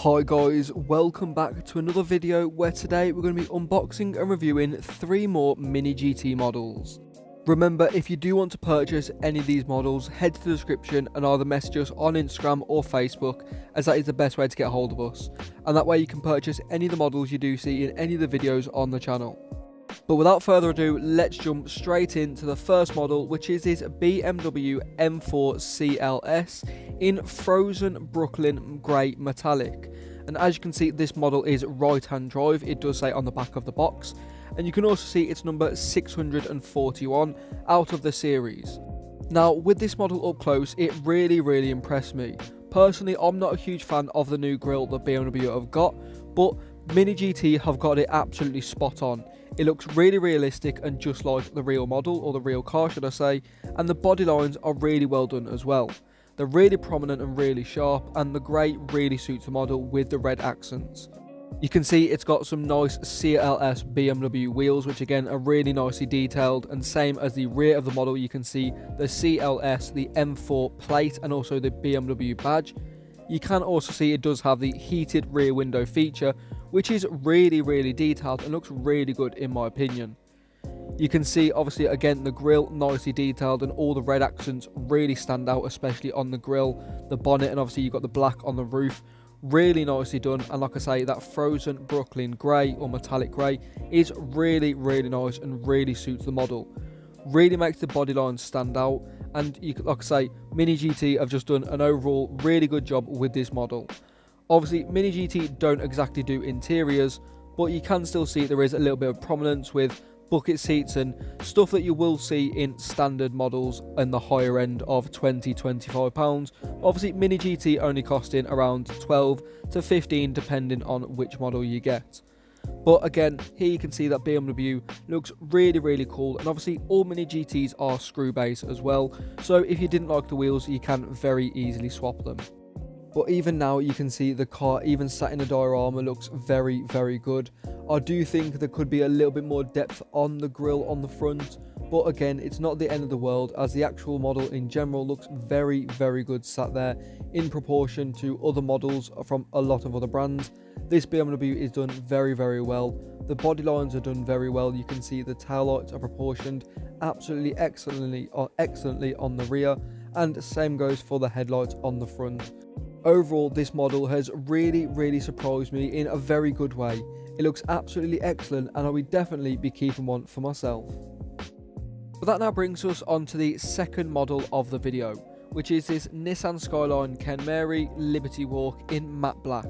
Hi guys, welcome back to another video where today we're going to be unboxing and reviewing 3 more MiniGT models. Remember, if you do want to purchase any of these models, head to the description and either message us on Instagram or Facebook, as that is the best way to get hold of us, and that way you can purchase any of the models you do see in any of the videos on the channel. But without further ado, let's jump straight into the first model, which is this BMW M4 CLS in Frozen Brooklyn Grey Metallic. And as you can see, this model is right-hand drive, it does say on the back of the box. And you can also see it's number 641 out of the series. Now, with this model up close, it really impressed me. Personally, I'm not a huge fan of the new grille that BMW have got, but MiniGT have got it absolutely spot on. It looks really realistic and just like the real model, or the real car should I say, and the body lines are really well done as well. They're really prominent and really sharp, and the grey really suits the model with the red accents. You can see it's got some nice CLS BMW wheels, which again are really nicely detailed, and same as the rear of the model, you can see the CLS, the M4 plate and also the BMW badge. You can also see it does have the heated rear window feature, which is really detailed and looks really good in my opinion. You can see obviously again the grille nicely detailed, and all the red accents really stand out, especially on the grille, the bonnet, and obviously you've got the black on the roof. Really nicely done, and like I say, that Frozen Brooklyn Grey or metallic grey is really nice and really suits the model. Really makes the body lines stand out, and you could, like I say, MiniGT have just done an overall really good job with this model. Obviously, MiniGT don't exactly do interiors, but you can still see there is a little bit of prominence with bucket seats and stuff that you will see in standard models in the higher end of £20–25. Obviously, MiniGT only costing around 12 to 15 depending on which model you get. But again, here you can see that BMW looks really cool, and obviously all MiniGTs are screw base as well, so if you didn't like the wheels, you can very easily swap them. But even now you can see the car, even sat in a diorama, looks very good. I do think there could be a little bit more depth on the grille on the front, but again, it's not the end of the world, as the actual model in general looks very good sat there in proportion to other models from a lot of other brands. This BMW is done very well. The body lines are done very well. You can see the tail lights are proportioned absolutely excellently on the rear, and same goes for the headlights on the front. Overall, this model has really surprised me in a very good way. It looks absolutely excellent, and I will definitely be keeping one for myself. But that now brings us on to the second model of the video, which is this Nissan Skyline KENMARI Liberty Walk in matte black.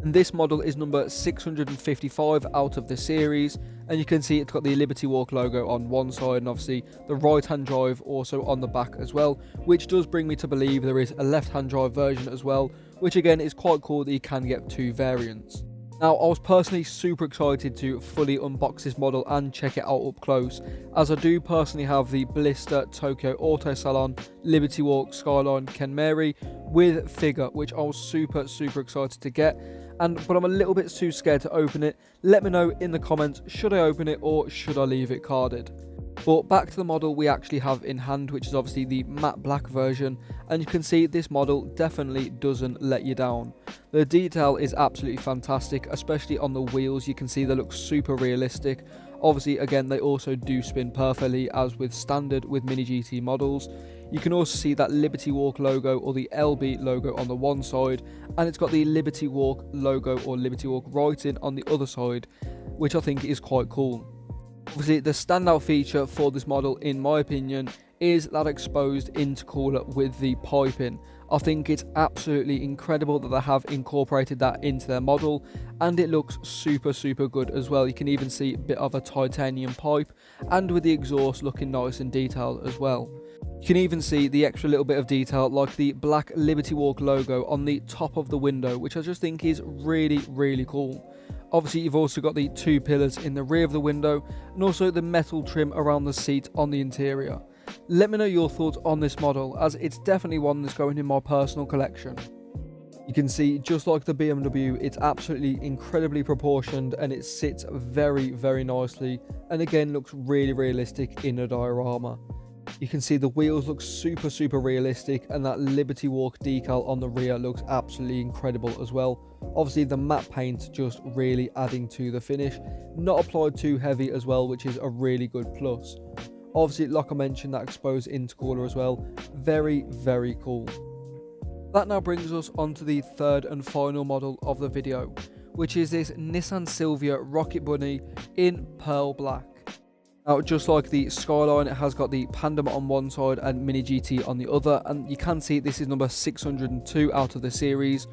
And this model is number 655 out of the series, and you can see it's got the Liberty Walk logo on one side, and obviously the right hand drive also on the back as well, which does bring me to believe there is a left hand drive version as well, which again is quite cool that you can get 2 variants. Now, I was personally super excited to fully unbox this model and check it out up close, as I do personally have the Blister Tokyo Auto Salon Liberty Walk Skyline KENMARI with figure, which I was super excited to get. But I'm a little bit too scared to open it. Let me know in the comments, should I open it or should I leave it carded? But back to the model we actually have in hand, which is obviously the matte black version, and you can see this model definitely doesn't let you down. The detail is absolutely fantastic, especially on the wheels. You can see they look super realistic. Obviously, again, they also do spin perfectly as with standard with MiniGT models. You can also see that Liberty Walk logo or the LB logo on the one side, and it's got the Liberty Walk logo or Liberty Walk writing on the other side, which I think is quite cool. Obviously, the standout feature for this model, in my opinion, is that exposed intercooler with the piping. I think it's absolutely incredible that they have incorporated that into their model, and it looks super good as well. You can even see a bit of a titanium pipe, and with the exhaust looking nice and detailed as well. You can even see the extra little bit of detail like the black Liberty Walk logo on the top of the window, which I just think is really cool. Obviously, you've also got the 2 pillars in the rear of the window, and also the metal trim around the seat on the interior. Let me know your thoughts on this model, as it's definitely one that's going in my personal collection. You can see, just like the BMW, it's absolutely incredibly proportioned, and it sits very nicely, and again looks really realistic in a diorama. You can see the wheels look super realistic, and that Liberty Walk decal on the rear looks absolutely incredible as well. Obviously the matte paint just really adding to the finish, not applied too heavy as well, which is a really good plus. Obviously, like I mentioned, that exposed intercooler as well, very cool. That now brings us on to the third and final model of the video, which is this Nissan Silvia Rocket Bunny in pearl black. Now, just like the Skyline, it has got the Pandem on one side and MiniGT on the other, and you can see this is number 602 out of the series,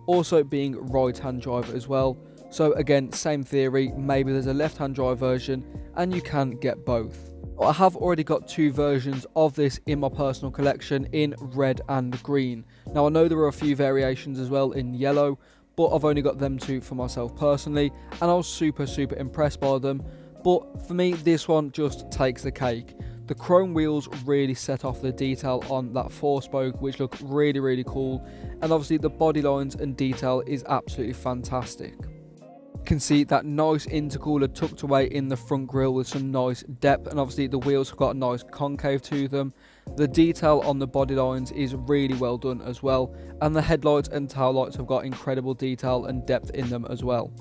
also being right hand drive as well. So again, same theory, maybe there's a left hand drive version and you can get both. I have already got two versions of this in my personal collection in red and green. Now I know there are a few variations as well in yellow, but I've only got them two for myself personally, and I was super impressed by them. But for me, this one just takes the cake. The chrome wheels really set off the detail on that 4-spoke, which look really cool, and obviously the body lines and detail is absolutely fantastic. You can see that nice intercooler tucked away in the front grille with some nice depth, and obviously the wheels have got a nice concave to them. The detail on the body lines is really well done as well, and the headlights and tail lights have got incredible detail and depth in them as well.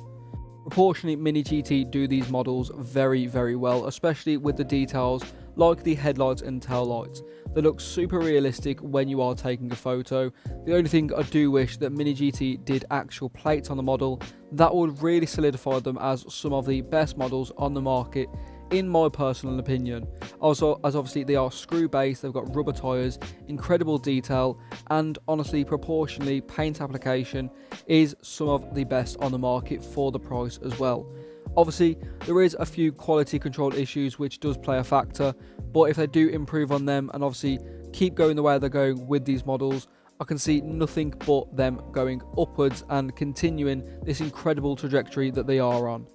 Proportionally, MiniGT do these models very well, especially with the details like the headlights and tail lights. They look super realistic when you are taking a photo. The only thing I do wish that MiniGT did actual plates on the model. That would really solidify them as some of the best models on the market, in my personal opinion. Also, as obviously they are screw based, they've got rubber tyres, incredible detail, and honestly proportionally paint application is some of the best on the market for the price as well. Obviously there is a few quality control issues which does play a factor, but if they do improve on them and obviously keep going the way they're going with these models, I can see nothing but them going upwards and continuing this incredible trajectory that they are on.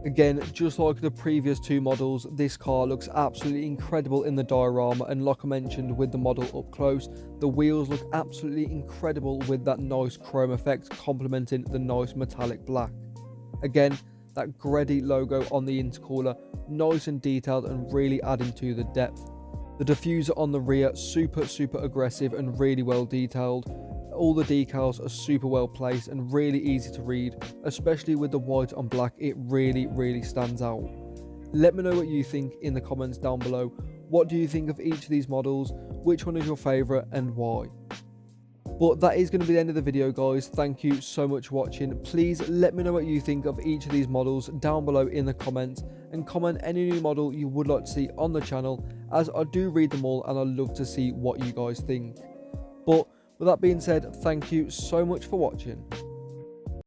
Again, just like the previous two models, this car looks absolutely incredible in the diorama, and like I mentioned with the model up close, the wheels look absolutely incredible with that nice chrome effect complementing the nice metallic black. Again, that Gredi logo on the intercooler, nice and detailed and really adding to the depth. The diffuser on the rear, super aggressive and really well detailed. All the decals are super well placed and really easy to read, especially with the white on black. It really stands out. Let me know what you think in the comments down below. What do you think of each of these models? Which one is your favourite and why? But that is going to be the end of the video, guys. Thank you so much for watching. Please let me know what you think of each of these models down below in the comments, and comment any new model you would like to see on the channel, as I do read them all and I love to see what you guys think. But with that being said, thank you so much for watching.